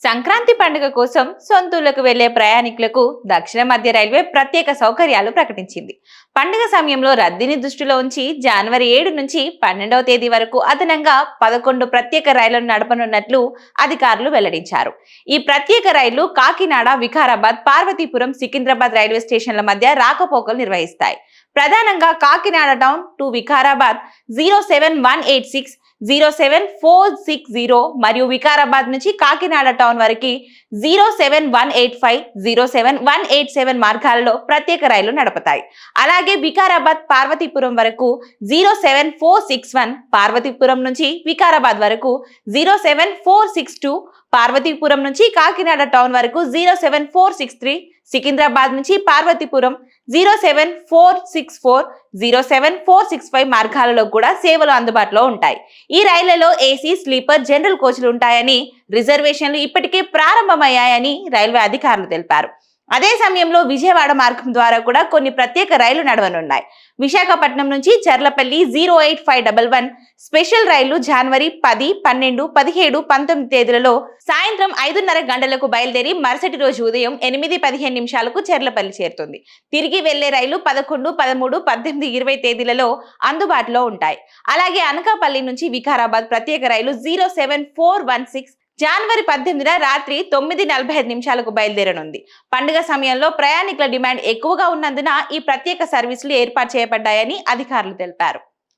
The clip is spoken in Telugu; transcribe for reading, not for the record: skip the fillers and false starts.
సంక్రాంతి పండుగ కోసం సొంతూళ్లకు వెళ్లే ప్రయాణికులకు దక్షిణ మధ్య రైల్వే ప్రత్యేక సౌకర్యాలు ప్రకటించింది. పండుగ సమయంలో రద్దీని దృష్టిలో ఉంచి జనవరి 7 నుంచి 12వ తేదీ వరకు అదనంగా 11 ప్రత్యేక రైళ్లను నడపనున్నట్లు అధికారులు వెల్లడించారు. ఈ ప్రత్యేక రైళ్లు కాకినాడ, వికారాబాద్, పార్వతీపురం, సికింద్రాబాద్ రైల్వే స్టేషన్ల మధ్య రాకపోకలు నిర్వహిస్తాయి. ప్రధానంగా కాకినాడ టౌన్ టు వికారాబాద్ 07186 07460 మరియు వికారాబాద్ నుంచి కాకినాడ టౌన్ వరకు 07185 07187 మార్గాలలో ప్రత్యేక రైళ్లు నడుపుతాయి. అలాగే వికారాబాద్ పార్వతీపురం వరకు 07461, పార్వతీపురం నుంచి వికారాబాద్ వరకు 07462, పార్వతీపురం నుంచి కాకినాడ టౌన్ వరకు 07463, సికింద్రాబాద్ నుంచి పార్వతీపురం 07464, 07465 మార్గాలలో కూడా సేవలు అందుబాటులో ఉంటాయి. ఈ రైళ్లలో ఏసీ, స్లీపర్, జనరల్ కోచ్లు ఉంటాయని, రిజర్వేషన్లు ఇప్పటికే ప్రారంభమయ్యాయని రైల్వే అధికారులు తెలిపారు. అదే సమయంలో విజయవాడ మార్గం ద్వారా కూడా కొన్ని ప్రత్యేక రైళ్లు నడవనున్నాయి. విశాఖపట్నం నుంచి చర్లపల్లి 08511 స్పెషల్ రైళ్లు జనవరి 10, 12, 17, 19 తేదీలలో సాయంత్రం 5:30 గంటలకు బయలుదేరి మరుసటి రోజు ఉదయం 8:15 నిమిషాలకు చర్లపల్లి చేరుతుంది. తిరిగి వెళ్లే రైళ్లు 11, 13, 18, 20 తేదీలలో అందుబాటులో ఉంటాయి. అలాగే అనకాపల్లి నుంచి వికారాబాద్ ప్రత్యేక రైలు 07416 జనవరి 18న రాత్రి 9:45 నిమిషాలకు బయలుదేరనుంది. పండుగ సమయంలో ప్రయాణికుల డిమాండ్ ఎక్కువగా ఉన్నందున ఈ ప్రత్యేక సర్వీసులు ఏర్పాటు చేయబడ్డాయని అధికారులు తెలిపారు.